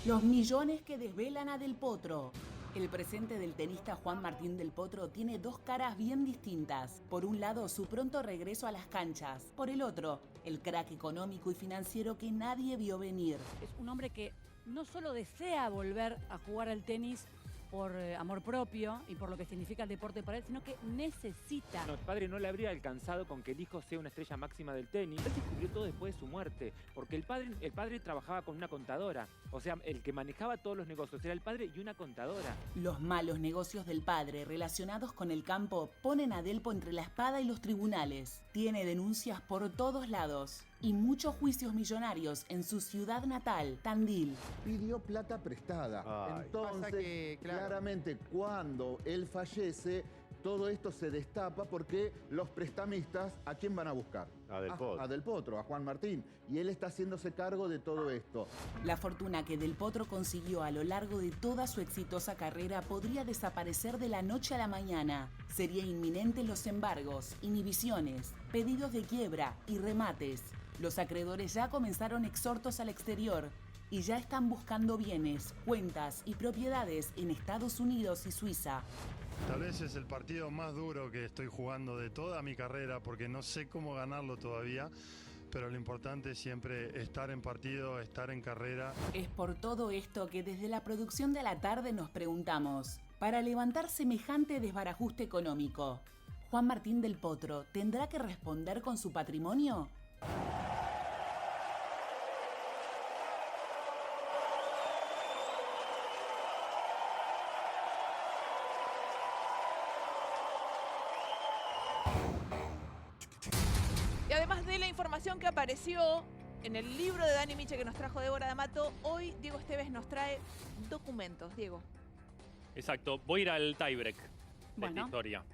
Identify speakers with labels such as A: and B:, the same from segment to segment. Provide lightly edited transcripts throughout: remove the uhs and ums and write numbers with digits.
A: Los millones que desvelan a Del Potro. El presente del tenista Juan Martín Del Potro tiene dos caras bien distintas. Por un lado, su pronto regreso a las canchas. Por el otro, el crack económico y financiero que nadie vio venir.
B: Es un hombre que no solo desea volver a jugar al tenis por amor propio y por lo que significa el deporte para él, sino que necesita.
C: No, el padre no le habría alcanzado con que el hijo sea una estrella máxima del tenis. Él descubrió todo después de su muerte, porque el padre trabajaba con una contadora. O sea, el que manejaba todos los negocios era el padre y una contadora.
A: Los malos negocios del padre relacionados con el campo ponen a Delpo entre la espada y los tribunales. Tiene denuncias por todos lados y muchos juicios millonarios en su ciudad natal, Tandil.
D: Pidió plata prestada.
E: Ay.
D: Entonces,
E: Pasa que, claro,
D: claramente, cuando él fallece, todo esto se destapa porque los prestamistas, ¿a quién van a buscar?
E: A Del Potro.
D: A Del Potro, a Juan Martín. Y él está haciéndose cargo de todo esto.
A: La fortuna que Del Potro consiguió a lo largo de toda su exitosa carrera podría desaparecer de la noche a la mañana. Sería inminente los embargos, inhibiciones, pedidos de quiebra y remates. Los acreedores ya comenzaron exhortos al exterior y ya están buscando bienes, cuentas y propiedades en Estados Unidos y Suiza.
F: Tal vez es el partido más duro que estoy jugando de toda mi carrera porque no sé cómo ganarlo todavía, pero lo importante es siempre estar en partido, estar en carrera.
A: Es por todo esto que desde la producción de la tarde nos preguntamos, para levantar semejante desbarajuste económico, ¿Juan Martín Del Potro tendrá que responder con su patrimonio?
G: Y además de la información que apareció en el libro de Dani Miche que nos trajo Débora D'Amato, hoy Diego Esteves nos trae documentos. Diego.
H: Exacto, voy a ir al tiebreak de esta historia.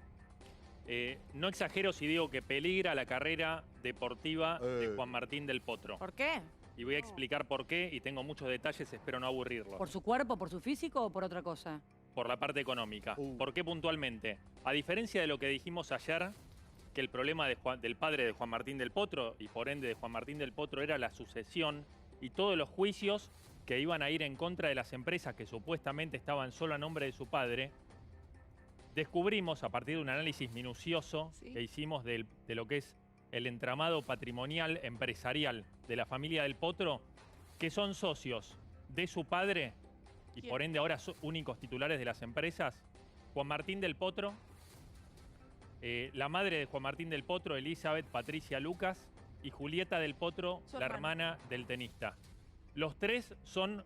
H: No exagero si digo que peligra la carrera deportiva de Juan Martín Del Potro.
G: ¿Por qué?
H: Y voy a explicar por qué y tengo muchos detalles, espero no aburrirlos.
B: ¿Por su cuerpo, por su físico o por otra cosa?
H: Por la parte económica. ¿Por qué puntualmente? A diferencia de lo que dijimos ayer, que el problema del padre de Juan Martín Del Potro y por ende de Juan Martín Del Potro era la sucesión y todos los juicios que iban a ir en contra de las empresas que supuestamente estaban solo a nombre de su padre, descubrimos a partir de un análisis minucioso que hicimos de lo que es el entramado patrimonial empresarial de la familia Del Potro, que son socios de su padre y por ende ahora son únicos titulares de las empresas, Juan Martín Del Potro, la madre de Juan Martín Del Potro, Elizabeth Patricia Lucas, y Julieta Del Potro, la hermana del tenista. Los tres son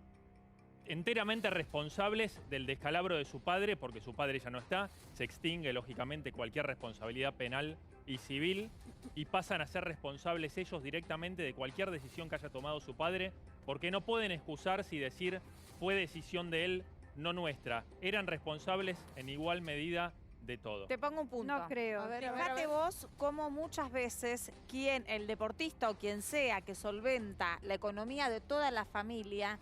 H: enteramente responsables del descalabro de su padre, porque su padre ya no está, se extingue lógicamente cualquier responsabilidad penal y civil, y pasan a ser responsables ellos directamente de cualquier decisión que haya tomado su padre, porque no pueden excusarse y decir fue decisión de él, no nuestra. Eran responsables en igual medida de todo.
G: Te pongo un punto.
I: No creo.
G: Fíjate vos cómo muchas veces el deportista o quien sea que solventa la economía de toda la familia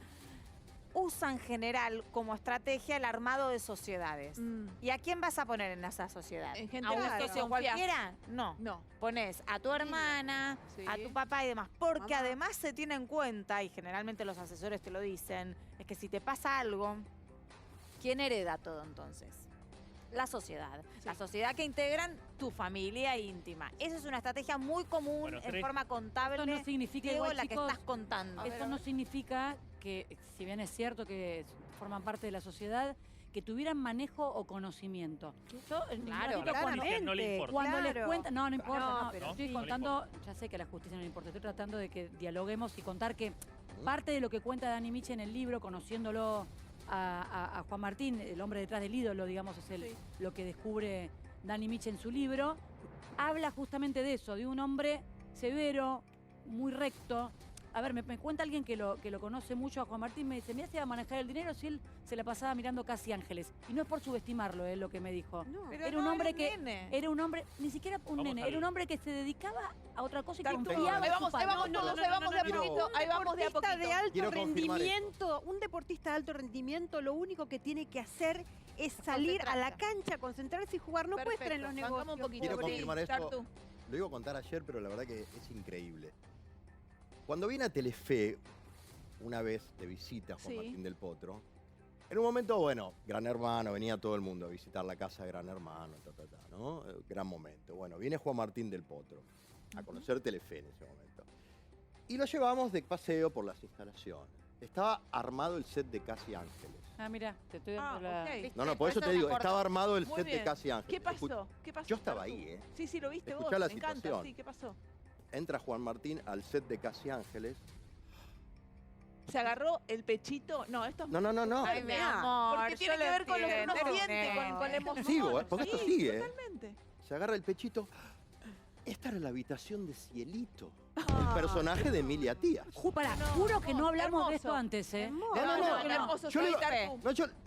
G: usa en general como estrategia el armado de sociedades. ¿Y a quién vas a poner en esa sociedad?
I: En gente
G: ¿A un
I: claro.
G: socio cualquiera? No. Pones a tu hermana, a tu papá y demás. Porque además se tiene en cuenta, y generalmente los asesores te lo dicen, es que si te pasa algo, ¿quién hereda todo entonces? La sociedad. La sociedad que integran tu familia íntima. Esa es una estrategia muy común en forma contable.
B: Esto no significa
G: Diego,
B: igual,
G: la
B: chicos,
G: que estás contando.
B: Esto no significa que, si bien es cierto que forman parte de la sociedad, que tuvieran manejo o conocimiento. Yo,
G: Claro,
H: no le importa.
B: Cuando les cuentan, no importa,
G: pero
B: estoy
H: no
B: contando, ya sé que a la justicia no le importa, estoy tratando de que dialoguemos y contar que parte de lo que cuenta Dani Miche en el libro, conociéndolo a Juan Martín, el hombre detrás del ídolo, digamos, es lo que descubre Dani Miche en su libro, habla justamente de eso, de un hombre severo, muy recto. A ver, me cuenta alguien que lo conoce mucho a Juan Martín, me dice, mira, se iba a manejar el dinero si él se la pasaba mirando casi ángeles. Y no es por subestimarlo, lo que me dijo.
G: No,
B: era un hombre que...
G: nene.
B: Era un hombre, ni siquiera un nene, era un hombre que se dedicaba a otra cosa y
G: Tartu,
B: confiaba
G: ahí
B: en su
G: vamos,
B: padre.
G: ahí vamos todos, ahí vamos de a poquito, ahí vamos de a poquito.
I: De alto
E: Quiero confirmar
I: rendimiento, un deportista de alto rendimiento, lo único que tiene que hacer es salir a la cancha, concentrarse y jugar. No puede estar en los negocios.
G: Un poquito.
E: Quiero confirmar esto.
G: Tartu.
E: Lo iba a contar ayer, pero la verdad que es increíble. Cuando viene a Telefe una vez de visita a Juan Martín del Potro. En un momento, bueno, Gran Hermano, venía todo el mundo a visitar la casa de Gran Hermano, ¿no? Gran momento. Bueno, viene Juan Martín del Potro a conocer Telefe en ese momento. Y lo llevamos de paseo por las instalaciones. Estaba armado el set de Casi Ángeles.
B: Ah, mira, te estoy dando la...
E: No, por eso te digo, estaba armado el set de Casi Ángeles.
G: ¿Qué pasó? ¿Qué pasó?
E: Yo estaba ahí, ¿eh?
G: Sí, lo viste
E: Escuchá
G: vos,
E: la
G: me encanta.
E: situación.
G: Sí, ¿qué pasó?
E: Entra Juan Martín al set de Casi Ángeles.
J: ¿Se agarró el pechito? No, esto es...
E: No.
G: Ay, mi amor.
J: Porque tiene que ver con lo que uno siente, con la emoción.
E: Sigo, porque esto sigue.
J: Totalmente.
E: Se agarra el pechito. Esta era la habitación de Cielito. El personaje de Emilia Tías.
B: Juro que no hablamos de esto antes, ¿eh?
J: Hermoso.
E: Yo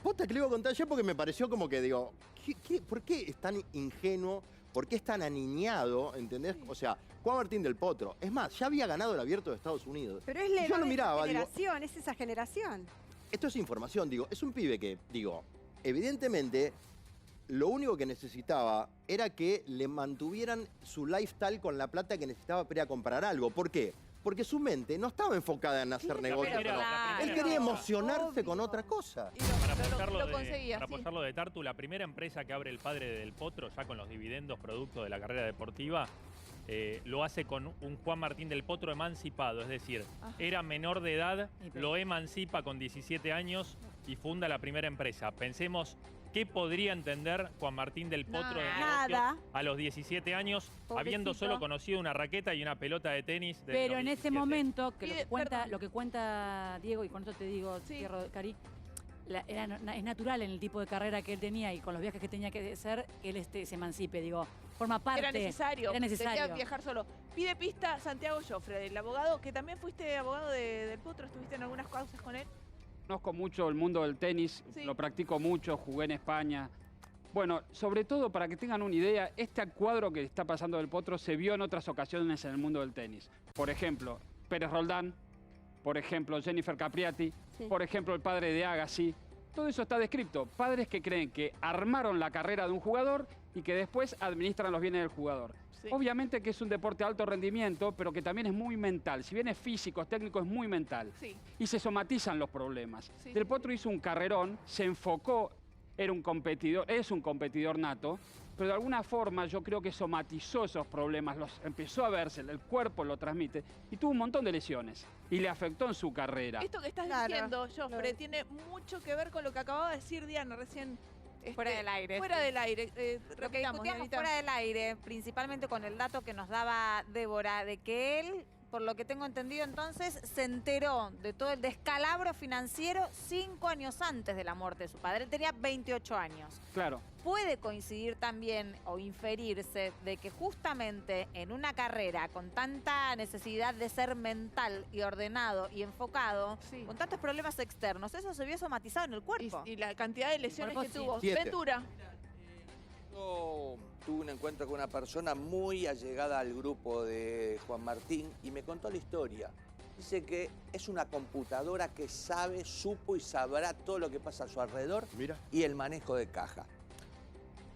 E: posta que le iba a contar ayer porque me pareció como que digo, ¿por qué es tan ingenuo? ¿Por qué es tan aniñado? ¿Entendés? O sea, Juan Martín del Potro. Es más, ya había ganado el Abierto de Estados Unidos.
I: Pero es
E: yo lo miraba,
I: generación, es esa generación.
E: Esto es información, es un pibe que, evidentemente, lo único que necesitaba era que le mantuvieran su lifestyle con la plata que necesitaba para ir a comprar algo. ¿Por qué? Porque su mente no estaba enfocada en hacer negocios. Él quería emocionarse con otra cosa.
H: Para apoyarlo de Tartu, la primera empresa que abre el padre del Potro, ya con los dividendos producto de la carrera deportiva, lo hace con un Juan Martín del Potro emancipado. Es decir, era menor de edad, lo emancipa con 17 años y funda la primera empresa. Pensemos... ¿Qué podría entender Juan Martín del Potro de negocios a los 17 años,
B: Pobrecito.
H: habiendo solo conocido una raqueta y una pelota de tenis?
B: Pero en ese momento, que lo que cuenta Diego, y con esto te digo, cierro, Cari, es natural en el tipo de carrera que él tenía y con los viajes que tenía que hacer, que él se emancipe, forma parte.
J: Era necesario.
G: Tenía
J: que viajar solo. Pide pista Santiago Joffre, el abogado, que también fuiste abogado del Potro, estuviste en algunas causas con él.
K: Conozco mucho el mundo del tenis, lo practico mucho, jugué en España. Bueno, sobre todo para que tengan una idea, este cuadro que está pasando del Potro se vio en otras ocasiones en el mundo del tenis. Por ejemplo, Pérez Roldán, por ejemplo, Jennifer Capriati, por ejemplo, el padre de Agassi. Todo eso está descrito. Padres que creen que armaron la carrera de un jugador y que después administran los bienes del jugador. Obviamente que es un deporte de alto rendimiento, pero que también es muy mental. Si bien es físico, es técnico, es muy mental. Y se somatizan los problemas. Del Potro hizo un carrerón, se enfocó, es un competidor nato, pero de alguna forma yo creo que somatizó esos problemas, los empezó a verse, el cuerpo lo transmite, y tuvo un montón de lesiones. Y le afectó en su carrera.
J: Esto que estás diciendo, Joffre, tiene mucho que ver con lo que acababa de decir Diana recién.
G: Fuera del aire.
J: Fuera del aire.
G: Lo que discutíamos fuera del aire, principalmente con el dato que nos daba Débora, de que él, por lo que tengo entendido entonces, se enteró de todo el descalabro financiero 5 años antes de la muerte de su padre. Él tenía 28 años.
K: Claro.
G: Puede coincidir también o inferirse de que justamente en una carrera con tanta necesidad de ser mental y ordenado y enfocado, con tantos problemas externos, eso se vio somatizado en el cuerpo.
J: Y la cantidad de lesiones que tuvo.
L: 7.
J: Ventura.
L: Yo tuve un encuentro con una persona muy allegada al grupo de Juan Martín y me contó la historia. Dice que es una computadora que sabe, supo y sabrá todo lo que pasa a su alrededor y el manejo de caja.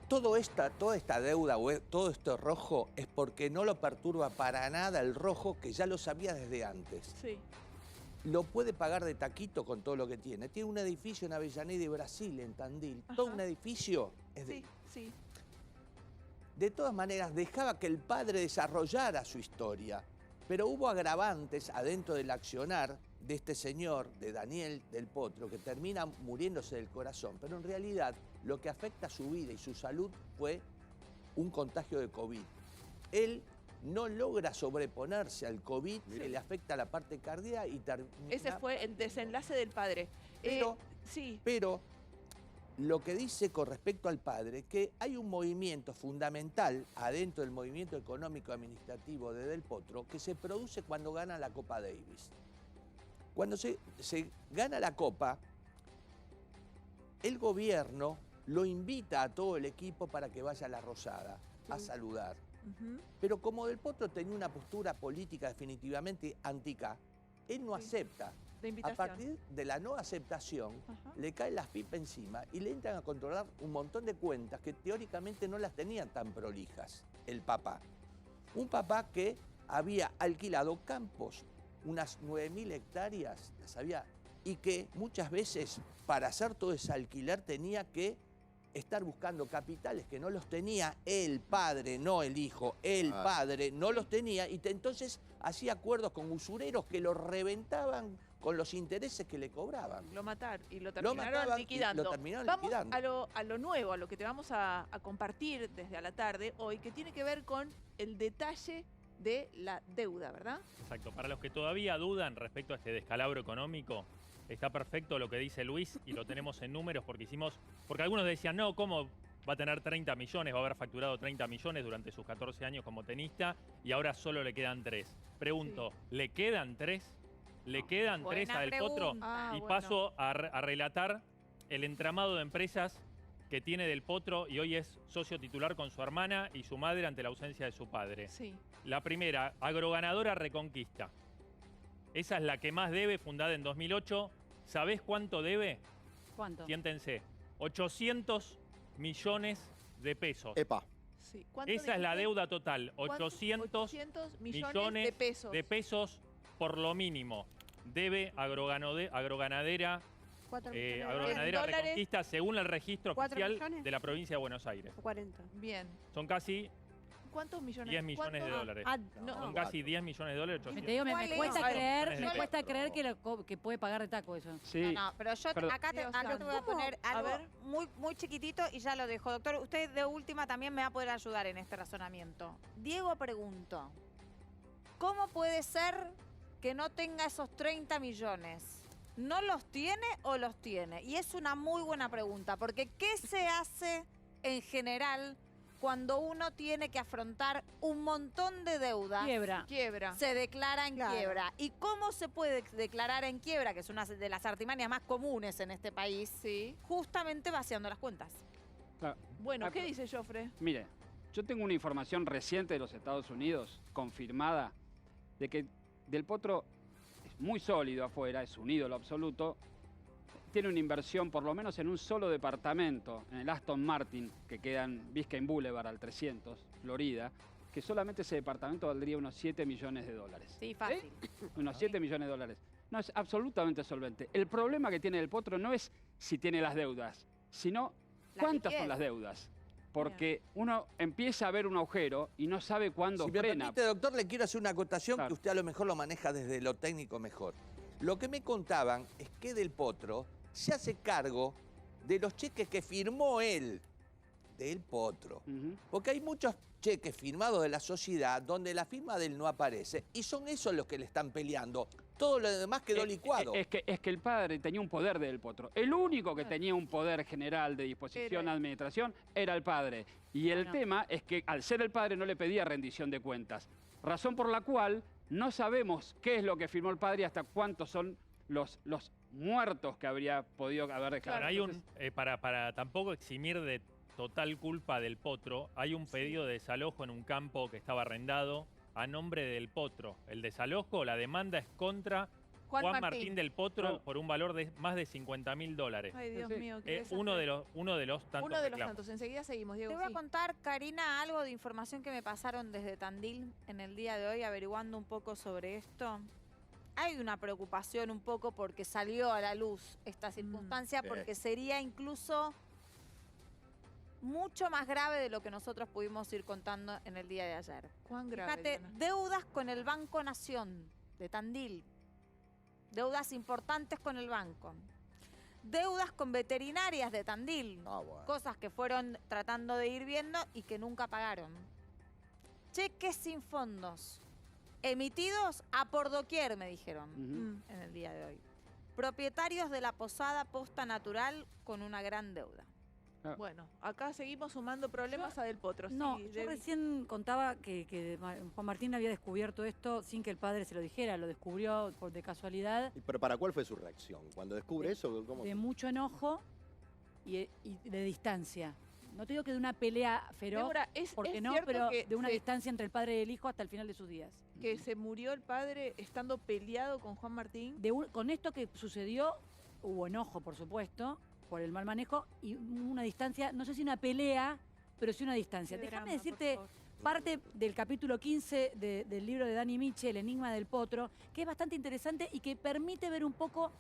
L: Toda esta deuda, todo esto rojo, es porque no lo perturba para nada el rojo, que ya lo sabía desde antes. Lo puede pagar de taquito con todo lo que tiene. Tiene un edificio en Avellaneda y Brasil, en Tandil. Todo un edificio es de... De todas maneras, dejaba que el padre desarrollara su historia. Pero hubo agravantes adentro del accionar de este señor, de Daniel del Potro, que termina muriéndose del corazón. Pero en realidad, lo que afecta a su vida y su salud fue un contagio de COVID. Él no logra sobreponerse al COVID, se le afecta la parte cardíaca y termina...
J: Ese fue el desenlace del padre.
L: Pero lo que dice con respecto al padre, que hay un movimiento fundamental adentro del movimiento económico administrativo de Del Potro que se produce cuando gana la Copa Davis. Cuando se gana la Copa, el gobierno lo invita a todo el equipo para que vaya a la Rosada a saludar. Pero como Del Potro tenía una postura política definitivamente antica, él no acepta. A partir de la no aceptación, le caen las pipas encima y le entran a controlar un montón de cuentas que teóricamente no las tenían tan prolijas, el papá. Un papá que había alquilado campos unas 9.000 hectáreas, las había, y que muchas veces para hacer todo ese alquiler tenía que estar buscando capitales que no los tenía el padre, no el hijo, el padre no los tenía, y entonces hacía acuerdos con usureros que lo reventaban con los intereses que le cobraban.
J: Lo mataron y lo terminaron liquidando. Vamos a lo nuevo, a lo que te vamos a compartir desde a la tarde hoy, que tiene que ver con el detalle de la deuda, ¿verdad?
H: Exacto. Para los que todavía dudan respecto a este descalabro económico, está perfecto lo que dice Luis y lo tenemos en números porque algunos decían, no, ¿cómo va a tener 30 millones? Va a haber facturado 30 millones durante sus 14 años como tenista y ahora solo le quedan 3. Pregunto, ¿le quedan 3? ¿Le quedan 3 a Del Potro? Y paso a relatar el entramado de empresas que tiene Del Potro y hoy es socio titular con su hermana y su madre ante la ausencia de su padre.
J: Sí.
H: La primera, Agroganadora Reconquista. Esa es la que más debe, fundada en 2008. ¿Sabés cuánto debe?
B: ¿Cuánto?
H: Siéntense. 800 millones de pesos.
E: Epa.
J: Sí.
H: Esa es la deuda total. 800 millones de pesos por lo mínimo. Debe Agroganadera Reconquista según el registro oficial de la provincia de Buenos Aires.
I: 40.
J: Bien.
H: Son casi...
J: ¿Cuántos millones?
H: 10 millones de dólares. Son casi 10 millones de dólares.
B: Te digo, me cuesta creer que puede pagar de taco eso.
G: Sí. No, pero yo acá te voy a poner algo muy chiquitito y ya lo dejo. Doctor, usted de última también me va a poder ayudar en este razonamiento. Diego preguntó, ¿cómo puede ser que no tenga esos 30 millones? ¿No los tiene o los tiene? Y es una muy buena pregunta, porque ¿qué se hace en general cuando uno tiene que afrontar un montón de deudas?
J: Quiebra.
G: Se declara en quiebra. ¿Y cómo se puede declarar en quiebra, que es una de las artimañas más comunes en este país?
J: Sí.
G: Justamente vaciando las cuentas.
K: Claro.
J: Bueno, ¿qué dice Jofre?
K: Mire, yo tengo una información reciente de los Estados Unidos, confirmada, de que Del Potro es muy sólido afuera, es un ídolo absoluto. Tiene una inversión por lo menos en un solo departamento, en el Aston Martin, que queda en Biscayne Boulevard al 300, Florida, que solamente ese departamento valdría unos 7 millones de dólares.
G: Sí, fácil.
K: Unos 7 millones de dólares. No, es absolutamente solvente. El problema que tiene Del Potro no es si tiene las deudas, sino cuántas son las deudas. Porque uno empieza a ver un agujero y no sabe cuándo frena.
L: Si me permite, doctor, le quiero hacer una acotación que usted a lo mejor lo maneja desde lo técnico mejor. Lo que me contaban es que Del Potro se hace cargo de los cheques que firmó él, Del Potro. Porque hay muchos cheques firmados de la sociedad donde la firma de él no aparece y son esos los que le están peleando. Todo lo demás quedó licuado.
K: Es que el padre tenía un poder de Del Potro. El único que tenía un poder general de disposición de administración era el padre. Y el tema es que al ser el padre no le pedía rendición de cuentas. Razón por la cual no sabemos qué es lo que firmó el padre y hasta cuántos son los muertos que habría podido haber dejado.
H: Claro, hay un, para tampoco eximir de total culpa Del Potro, hay un pedido de desalojo en un campo que estaba arrendado a nombre de Del Potro. El desalojo, la demanda es contra Juan Martín Del Potro por un valor de más de $50.000.
J: Ay, Dios mío, qué
H: uno de los tantos.
J: Enseguida seguimos, Diego.
G: Te voy a contar, Karina, algo de información que me pasaron desde Tandil en el día de hoy, averiguando un poco sobre esto. Hay una preocupación un poco porque salió a la luz esta circunstancia, porque sería incluso mucho más grave de lo que nosotros pudimos ir contando en el día de ayer.
J: ¿Cuán grave?
G: Fíjate, deudas con el Banco Nación de Tandil. Deudas importantes con el banco. Deudas con veterinarias de Tandil. Cosas que fueron tratando de ir viendo y que nunca pagaron. Cheques sin fondos. Emitidos a por doquier, me dijeron en el día de hoy. Propietarios de la posada Posta Natural con una gran deuda.
J: Bueno, acá seguimos sumando problemas a Del Potro.
B: No,
J: sí,
B: yo recién contaba que Juan Martín había descubierto esto sin que el padre se lo dijera, lo descubrió de casualidad.
E: ¿Pero para cuál fue su reacción? Cuando descubre eso, ¿cómo?
B: De mucho enojo y de distancia. No te digo que de una pelea feroz,
J: Débora,
B: porque no, pero de una distancia entre el padre y el hijo hasta el final de sus días.
J: Que se murió el padre estando peleado con Juan Martín.
B: Con esto que sucedió, hubo enojo, por supuesto, por el mal manejo y una distancia, no sé si una pelea, pero sí una distancia. Déjame decirte, parte del capítulo 15 del libro de Dani Miche, El enigma del potro, que es bastante interesante y que permite ver un poco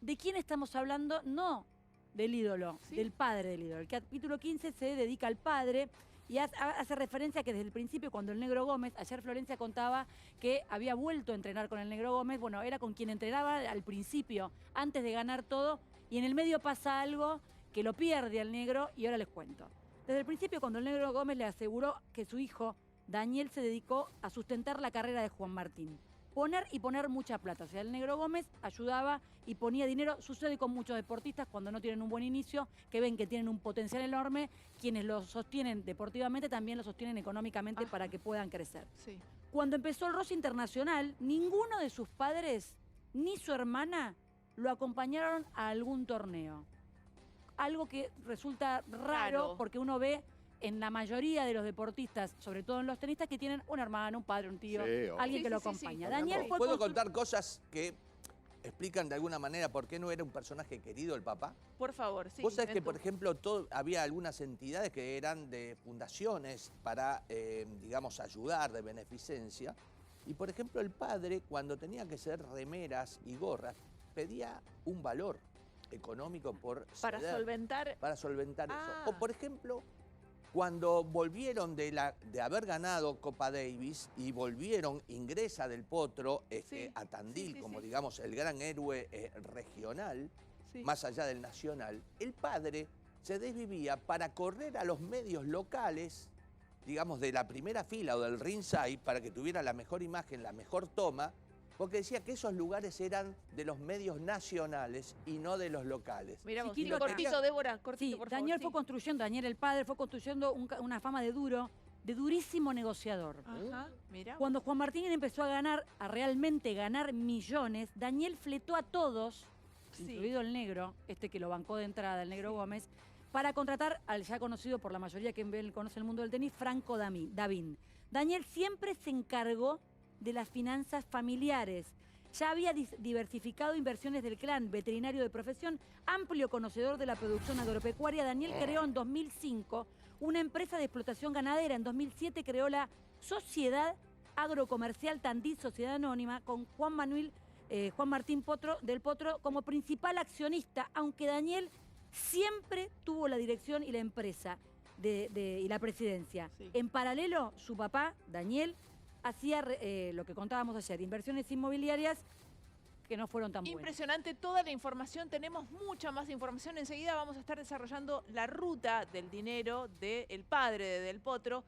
B: de quién estamos hablando, no del ídolo, del padre del ídolo. El capítulo 15 se dedica al padre y hace referencia a que desde el principio, cuando el Negro Gómez, ayer Florencia contaba que había vuelto a entrenar con el Negro Gómez, bueno, era con quien entrenaba al principio, antes de ganar todo, y en el medio pasa algo que lo pierde al Negro, y ahora les cuento. Desde el principio, cuando el Negro Gómez le aseguró que su hijo, Daniel, se dedicó a sustentar la carrera de Juan Martín. Poner mucha plata. O sea, el Negro Gómez ayudaba y ponía dinero. Sucede con muchos deportistas cuando no tienen un buen inicio, que ven que tienen un potencial enorme. Quienes lo sostienen deportivamente también lo sostienen económicamente para que puedan crecer.
J: Sí.
B: Cuando empezó el Rossi Internacional, ninguno de sus padres ni su hermana lo acompañaron a algún torneo. Algo que resulta raro porque uno ve en la mayoría de los deportistas, sobre todo en los tenistas, que tienen un hermano, un padre, un tío, alguien que lo acompaña. Daniel fue
L: ¿Puedo contar cosas que explican de alguna manera por qué no era un personaje querido el papá?
J: Por favor, sí.
L: Vos sabés que, por ejemplo, había algunas entidades que eran de fundaciones para, digamos, ayudar, de beneficencia. Y, por ejemplo, el padre, cuando tenía que hacer remeras y gorras, pedía un valor económico
J: para solventar
L: eso. O, por ejemplo, cuando volvieron de haber ganado Copa Davis y ingresa Del Potro a Tandil como, digamos, el gran héroe regional, más allá del nacional, el padre se desvivía para correr a los medios locales, digamos, de la primera fila o del ringside, para que tuviera la mejor imagen, la mejor toma, porque decía que esos lugares eran de los medios nacionales y no de los locales.
J: Mira, cortito, Débora, cortito, por favor.
B: Daniel fue construyendo, Daniel el padre fue construyendo una fama de durísimo negociador.
J: Ajá, mira.
B: Cuando Juan Martín empezó a realmente ganar millones, Daniel fletó a todos, incluido el Negro, que lo bancó de entrada, el Negro Gómez, para contratar al ya conocido por la mayoría que conoce el mundo del tenis, Franco Davín. Daniel siempre se encargó de las finanzas familiares. Ya había diversificado inversiones del clan, veterinario de profesión, amplio conocedor de la producción agropecuaria. Daniel creó en 2005 una empresa de explotación ganadera. En 2007 creó la Sociedad Agrocomercial Tandil, Sociedad Anónima, con Juan Martín del Potro como principal accionista, aunque Daniel siempre tuvo la dirección y la empresa y la presidencia. En paralelo, su papá, Daniel, hacía lo que contábamos ayer, inversiones inmobiliarias que no fueron tan buenas.
J: Impresionante toda la información, tenemos mucha más información. Enseguida vamos a estar desarrollando la ruta del dinero del padre de Del Potro.